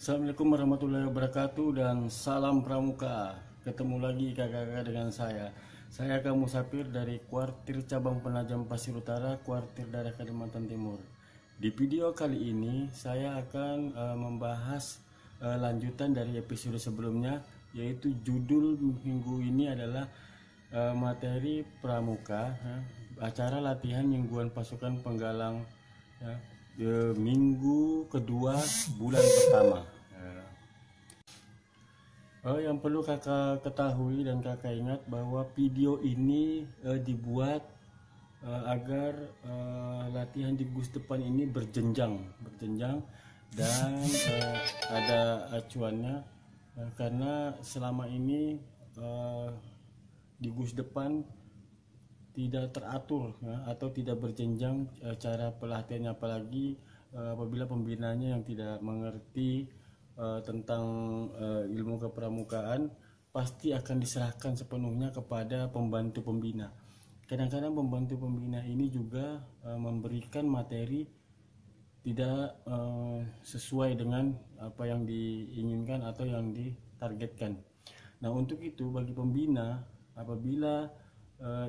Assalamualaikum warahmatullahi wabarakatuh dan salam pramuka. Ketemu lagi kakak-kakak dengan saya. Saya Kamu Sapir dari Kuartir Cabang Penajam Pasir Utara, Kuartir Daerah Kalimantan Timur. Di video kali ini saya akan membahas lanjutan dari episode sebelumnya, yaitu judul minggu ini adalah materi pramuka, acara latihan mingguan pasukan penggalang, ya, minggu kedua bulan pertama. Yang perlu kakak ketahui dan kakak ingat bahwa video ini dibuat agar latihan di gus depan ini berjenjang dan ada acuannya, karena selama ini di gus depan tidak teratur, ya, atau tidak berjenjang cara pelatihannya, apalagi apabila pembinanya yang tidak mengerti tentang ilmu kepramukaan, pasti akan diserahkan sepenuhnya kepada pembantu pembina. Kadang-kadang pembantu pembina ini juga memberikan materi tidak sesuai dengan apa yang diinginkan atau yang ditargetkan. Nah, untuk itu bagi pembina, apabila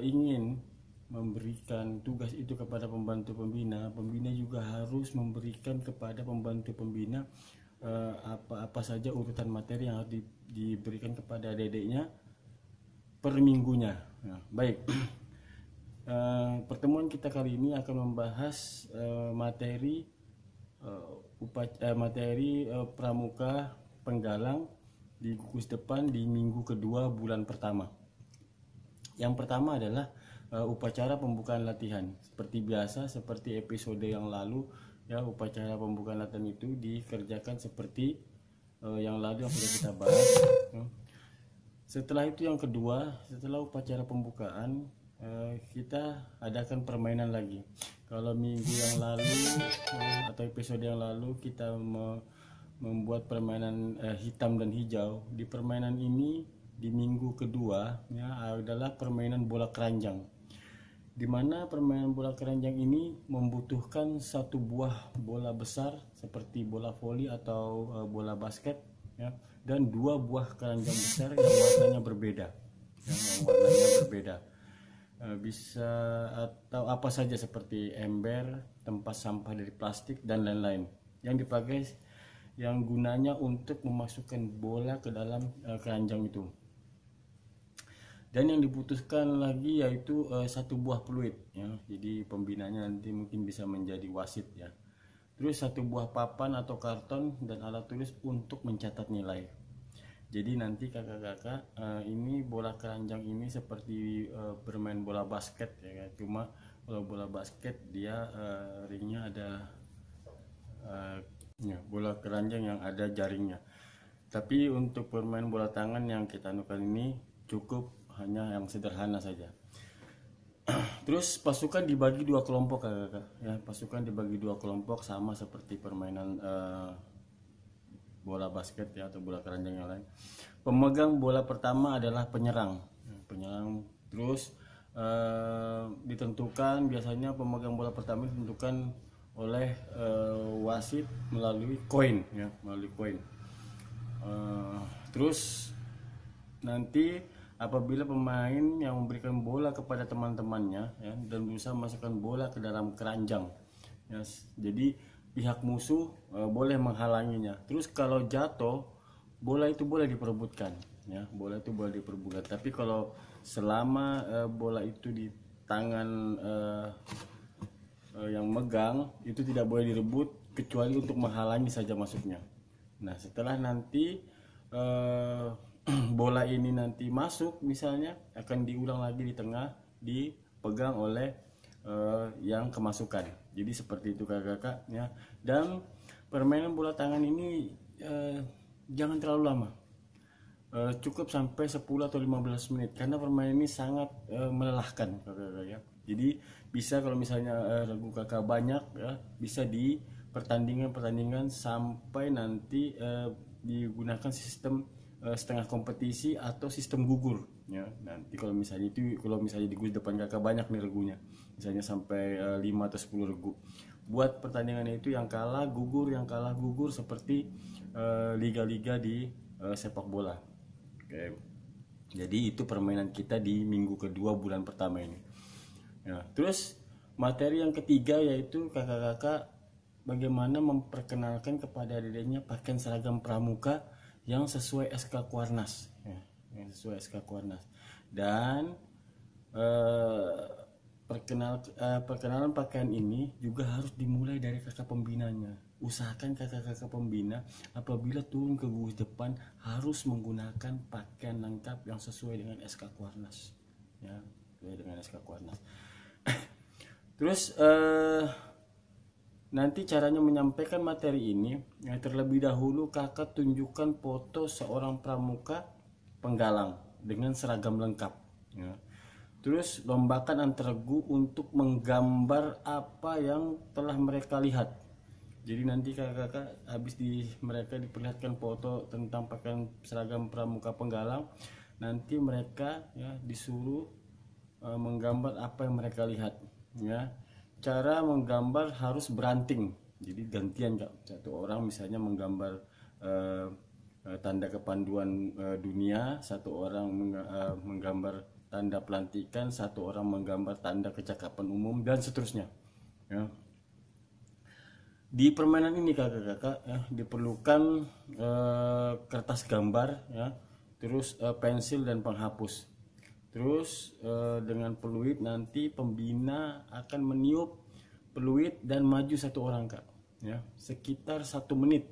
ingin memberikan tugas itu kepada pembantu pembina, pembina juga harus memberikan kepada pembantu pembina apa saja urutan materi yang harus diberikan kepada dedeknya per minggunya. Nah, baik. Pertemuan kita kali ini akan membahas materi pramuka penggalang di gugus depan di minggu kedua bulan pertama. Yang pertama adalah upacara pembukaan latihan. Seperti biasa, seperti episode yang lalu, ya, upacara pembukaan latihan itu dikerjakan seperti yang lalu yang sudah kita bahas. Setelah itu yang kedua, setelah upacara pembukaan, kita adakan permainan lagi. Kalau minggu yang lalu atau episode yang lalu kita membuat permainan hitam dan hijau, di permainan ini di minggu kedua, ya, adalah permainan bola keranjang, di mana permainan bola keranjang ini membutuhkan satu buah bola besar seperti bola voli atau bola basket, ya, dan dua buah keranjang besar yang warnanya berbeda, bisa atau apa saja seperti ember, tempat sampah dari plastik dan lain-lain, yang dipakai, yang gunanya untuk memasukkan bola ke dalam keranjang itu. Dan yang dibutuhkan lagi yaitu satu buah peluit, ya. Jadi pembinanya nanti mungkin bisa menjadi wasit, ya. Terus satu buah papan atau karton dan alat tulis untuk mencatat nilai. Jadi nanti kakak-kakak, ini bola keranjang ini seperti bermain bola basket, ya. Cuma kalau bola basket dia ringnya ada, ya, bola keranjang yang ada jaringnya. Tapi untuk bermain bola tangan yang kita anukan ini cukup hanya yang sederhana saja. Terus pasukan dibagi dua kelompok, kakak-kakak, ya. Pasukan dibagi dua kelompok sama seperti permainan bola basket, ya, atau bola keranjang yang lain. Pemegang bola pertama adalah penyerang. Terus ditentukan, biasanya pemegang bola pertama ditentukan oleh wasit melalui koin, ya, melalui koin. Terus nanti apabila pemain yang memberikan bola kepada teman-temannya, ya, dan berusaha memasukkan bola ke dalam keranjang, ya, jadi pihak musuh boleh menghalanginya. Terus kalau jatuh, bola itu boleh diperebutkan, ya, bola itu boleh diperebutkan. Tapi kalau selama bola itu di tangan yang megang, itu tidak boleh direbut kecuali untuk menghalangi saja masuknya. Nah, setelah nanti bola ini nanti masuk, misalnya akan diulang lagi di tengah, dipegang oleh yang kemasukan. Jadi seperti itu, kakak-kakak, ya. Dan permainan bola tangan ini jangan terlalu lama, cukup sampai 10 atau 15 menit, karena permainan ini sangat melelahkan, kakak-kakak, ya. Jadi bisa, kalau misalnya regu kakak banyak, ya, bisa di pertandingan sampai nanti digunakan sistem setengah kompetisi atau sistem gugur, ya. Nanti kalau misalnya di gus depan kakak banyak nih regunya, misalnya sampai 5 atau 10 regu, buat pertandingannya itu yang kalah gugur seperti liga-liga di sepak bola. Oke. Jadi itu permainan kita di minggu kedua bulan pertama ini. Ya, terus materi yang ketiga yaitu kakak-kakak bagaimana memperkenalkan kepada adiknya pakaian seragam pramuka yang sesuai SK Kuarnas, ya, yang sesuai SK Kuarnas. Dan perkenalan pakaian ini juga harus dimulai dari kakak pembinanya. Usahakan kakak-kakak pembina apabila turun ke gugus depan harus menggunakan pakaian lengkap yang sesuai dengan SK Kuarnas, ya, sesuai dengan SK Kuarnas. Terus nanti caranya menyampaikan materi ini, ya, terlebih dahulu kakak tunjukkan foto seorang pramuka penggalang dengan seragam lengkap, ya. Terus lombakan antar regu untuk menggambar apa yang telah mereka lihat. Jadi nanti kakak-kakak habis mereka diperlihatkan foto tentang pakaian seragam pramuka penggalang, nanti mereka, ya, disuruh menggambar apa yang mereka lihat, ya. Cara menggambar harus beranting, jadi gantian Kak. Satu orang misalnya menggambar tanda kepanduan dunia, satu orang menggambar tanda pelantikan, satu orang menggambar tanda kecakapan umum, dan seterusnya, ya. Di permainan ini kakak-kakak, ya, diperlukan kertas gambar, ya, terus pensil dan penghapus. Terus dengan peluit nanti pembina akan meniup peluit dan maju satu orang Kak, ya, sekitar 1 menit,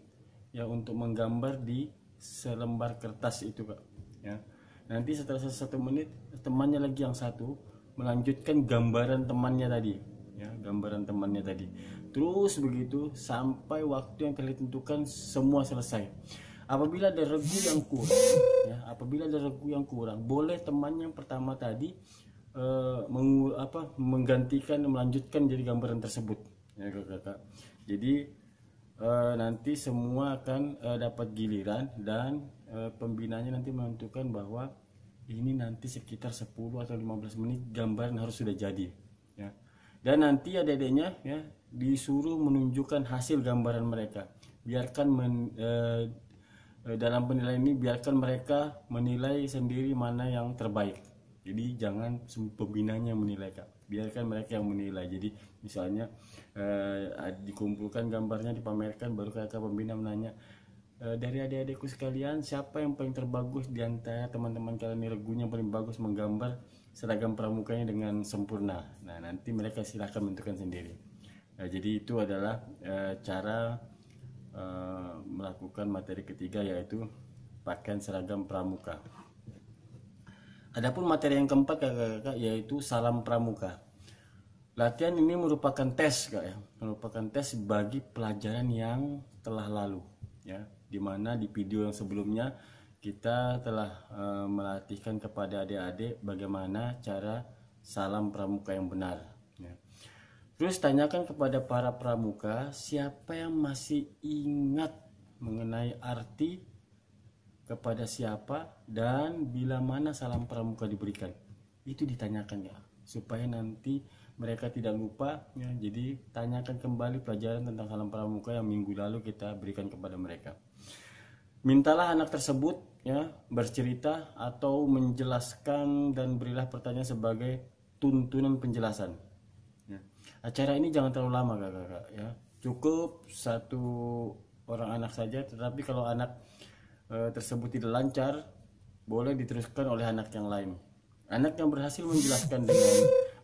ya, untuk menggambar di selembar kertas itu Kak, ya. Nanti setelah 1 menit temannya lagi yang satu melanjutkan gambaran temannya tadi, ya, gambaran temannya tadi. Terus begitu sampai waktu yang telah ditentukan semua selesai. Apabila ada regu yang kurang, ya, apabila ada regu yang kurang, boleh teman yang pertama tadi menggantikan, melanjutkan jadi gambaran tersebut, ya kakak. Jadi nanti semua akan dapat giliran, dan pembinanya nanti menentukan bahwa ini nanti sekitar 10 atau 15 menit gambaran harus sudah jadi, ya. Dan nanti adik-adiknya, ya, disuruh menunjukkan hasil gambaran mereka. Biarkan dalam penilaian ini biarkan mereka menilai sendiri mana yang terbaik. Jadi jangan pembinanya menilai Kak, biarkan mereka yang menilai. Jadi misalnya dikumpulkan gambarnya, dipamerkan, baru kakak pembina menanya, dari adik-adikku sekalian, siapa yang paling terbagus di antara teman-teman kalian ini, regunya paling bagus menggambar seragam pramukanya dengan sempurna. Nah nanti mereka silahkan menentukan sendiri. Jadi itu adalah cara melakukan materi ketiga, yaitu pakaian seragam pramuka. Adapun materi yang keempat kakak-kakak yaitu salam pramuka. Latihan ini merupakan tes Kak, ya, merupakan tes bagi pelajaran yang telah lalu, ya, dimana di video yang sebelumnya kita telah melatihkan kepada adik-adik bagaimana cara salam pramuka yang benar, ya. Terus tanyakan kepada para pramuka siapa yang masih ingat mengenai arti kepada siapa dan bila mana salam pramuka diberikan. Itu ditanyakan, ya, supaya nanti mereka tidak lupa, ya. Jadi tanyakan kembali pelajaran tentang salam pramuka yang minggu lalu kita berikan kepada mereka. Mintalah anak tersebut, ya, bercerita atau menjelaskan dan berilah pertanyaan sebagai tuntunan penjelasan. Acara ini jangan terlalu lama kakak, ya, cukup 1 orang anak saja. Tetapi kalau anak tersebut tidak lancar, boleh diteruskan oleh anak yang lain. Anak yang berhasil menjelaskan dengan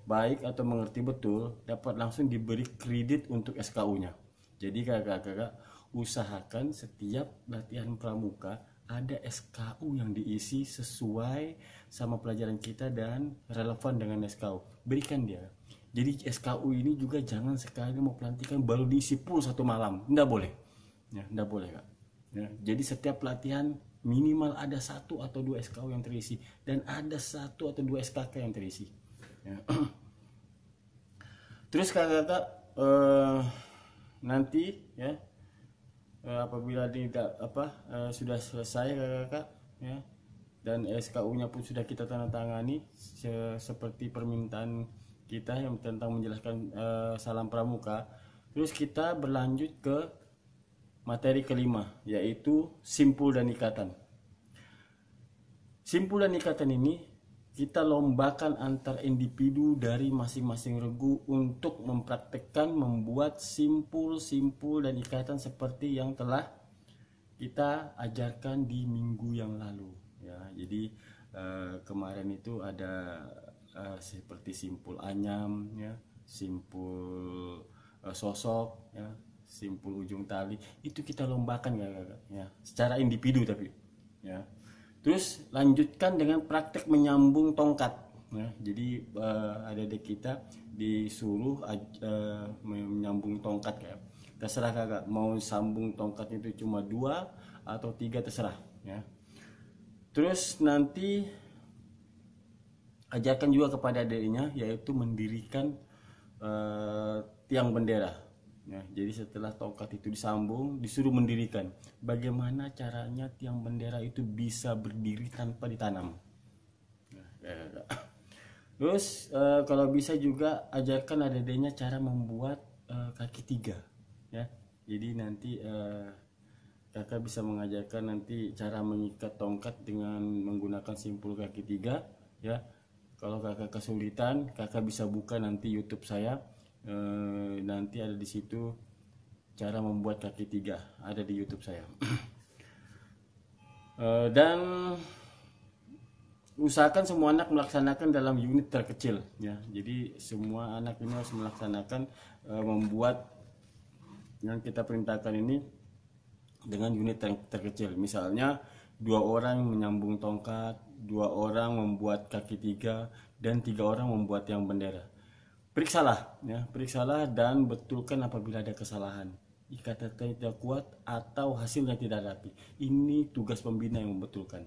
baik atau mengerti betul dapat langsung diberi kredit untuk SKU-nya. Jadi kakak-kakak usahakan setiap latihan pramuka ada SKU yang diisi sesuai sama pelajaran kita dan relevan dengan SKU. Berikan dia. Jadi SKU ini juga jangan sekali mau pelantikan baru diisi full 1 malam, nggak boleh, ya, nggak boleh Kak, ya. Jadi setiap pelatihan minimal ada 1 atau 2 SKU yang terisi dan ada 1 atau 2 SKK yang terisi, ya. Terus kakak nanti, ya, apabila tidak sudah selesai kakak, ya, dan SKU-nya pun sudah kita tanda tangani seperti permintaan kita yang tentang menjelaskan salam pramuka, Terus kita berlanjut ke materi kelima, yaitu simpul dan ikatan. Simpul dan ikatan ini kita lombakan antar individu dari masing-masing regu untuk mempraktekkan membuat simpul dan ikatan seperti yang telah kita ajarkan di minggu yang lalu ya. Jadi kemarin itu ada seperti simpul anyam ya, simpul sosok ya, simpul ujung tali, itu kita lombakan ya, secara individu tapi ya. Terus lanjutkan dengan praktek menyambung tongkat ya. Jadi adik-adik kita disuruh menyambung tongkat kayak terserah kakak mau sambung tongkat itu cuma 2 atau 3 terserah ya. Terus nanti ajarkan juga kepada adiknya yaitu mendirikan tiang bendera ya. Jadi setelah tongkat itu disambung disuruh mendirikan. Bagaimana caranya tiang bendera itu bisa berdiri tanpa ditanam. Terus kalau bisa juga ajarkan adiknya cara membuat kaki 3 ya. Jadi nanti kakak bisa mengajarkan nanti cara mengikat tongkat dengan menggunakan simpul kaki 3 ya. Kalau kakak kesulitan, kakak bisa buka nanti YouTube saya. Nanti ada di situ cara membuat kaki 3, ada di YouTube saya. Dan usahakan semua anak melaksanakan dalam unit terkecil ya. Jadi semua anak ini harus melaksanakan membuat yang kita perintahkan ini dengan unit terkecil. Misalnya 2 orang menyambung tongkat, 2 orang membuat kaki 3, dan 3 orang membuat tiang bendera. Periksalah ya, periksalah dan betulkan apabila ada kesalahan. Ikatan tidak kuat atau hasilnya tidak rapi. Ini tugas pembina yang membetulkan.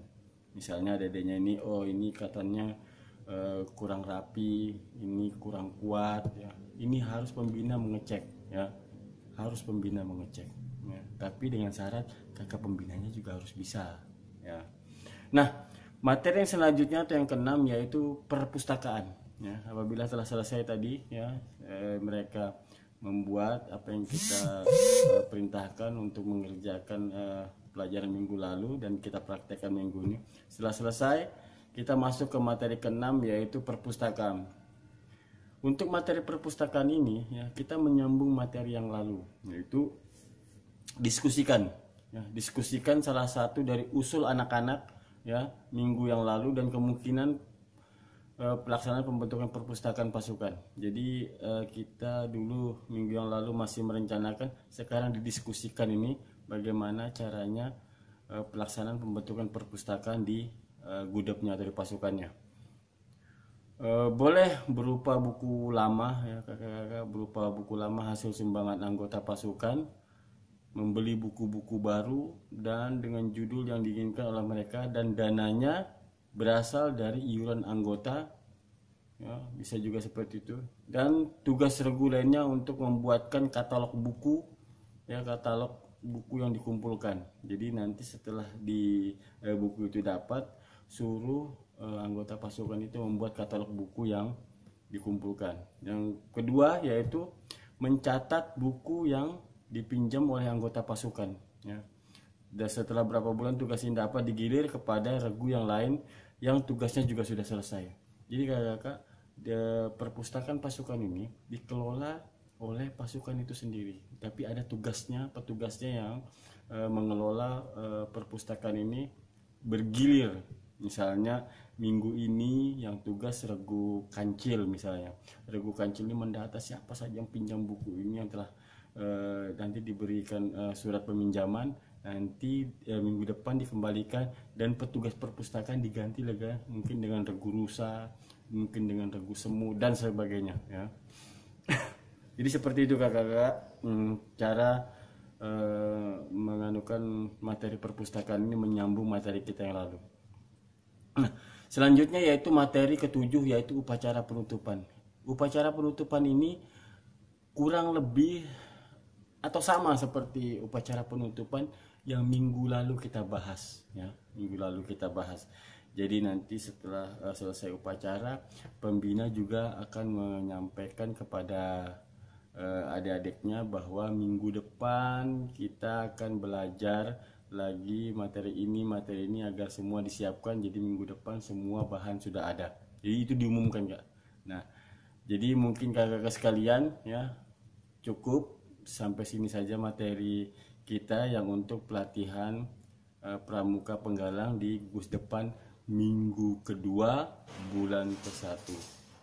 Misalnya adanya ini, oh ini ikatannya kurang rapi, ini kurang kuat ya. Ini harus pembina mengecek ya. Harus pembina mengecek ya. Tapi dengan syarat kakak pembinanya juga harus bisa ya. Nah, materi yang selanjutnya atau yang keenam yaitu perpustakaan ya. Apabila telah selesai tadi ya, mereka membuat apa yang kita perintahkan untuk mengerjakan pelajaran minggu lalu dan kita praktekkan minggu ini. Setelah selesai, kita masuk ke materi keenam yaitu perpustakaan. Untuk materi perpustakaan ini ya, kita menyambung materi yang lalu, yaitu diskusikan ya, diskusikan salah satu dari usul anak-anak ya minggu yang lalu dan kemungkinan pelaksanaan pembentukan perpustakaan pasukan. Jadi kita dulu minggu yang lalu masih merencanakan, sekarang didiskusikan ini bagaimana caranya pelaksanaan pembentukan perpustakaan di gudapnya dari pasukannya. Boleh berupa buku lama ya kakak-kakak, berupa buku lama hasil sumbangan anggota pasukan, membeli buku-buku baru dan dengan judul yang diinginkan oleh mereka dan dananya berasal dari iuran anggota ya, bisa juga seperti itu. Dan tugas regu lainnya untuk membuatkan katalog buku ya, katalog buku yang dikumpulkan. Jadi nanti setelah di buku itu dapat, suruh anggota pasukan itu membuat katalog buku yang dikumpulkan. Yang kedua yaitu mencatat buku yang dipinjam oleh anggota pasukan ya. Dan setelah berapa bulan tugas ini dapat digilir kepada regu yang lain yang tugasnya juga sudah selesai. Jadi kakak-kakak, perpustakaan pasukan ini dikelola oleh pasukan itu sendiri, tapi ada petugasnya yang mengelola perpustakaan ini bergilir. Misalnya minggu ini yang tugas regu kancil, misalnya regu kancil ini mendata siapa saja yang pinjam buku ini yang telah nanti diberikan surat peminjaman, nanti minggu depan dikembalikan dan petugas perpustakaan diganti mungkin dengan regu rusa, mungkin dengan regu semu dan sebagainya ya. Jadi seperti itu kakak-kakak cara menganukan materi perpustakaan ini menyambung materi kita yang lalu. Nah, selanjutnya yaitu materi ketujuh yaitu upacara penutupan. Upacara penutupan ini kurang lebih atau sama seperti upacara penutupan yang minggu lalu kita bahas ya, minggu lalu kita bahas. Jadi nanti setelah selesai upacara, pembina juga akan menyampaikan kepada adik-adiknya bahwa minggu depan kita akan belajar lagi materi ini agar semua disiapkan. Jadi minggu depan semua bahan sudah ada. Jadi itu diumumkan Kak. Nah, jadi mungkin kakak-kakak sekalian ya, cukup sampai sini saja materi kita yang untuk pelatihan pramuka penggalang di gugus depan minggu kedua bulan ke-1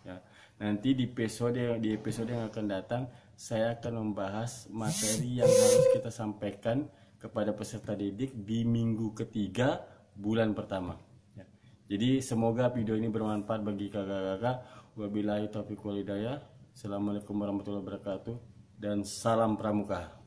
ya. Nanti di episode yang akan datang saya akan membahas materi yang harus kita sampaikan kepada peserta didik di minggu ketiga bulan pertama ya. Jadi semoga video ini bermanfaat bagi kakak-kakak. Wabillahi taufiq wal hidayah. Assalamualaikum warahmatullahi wabarakatuh dan salam pramuka.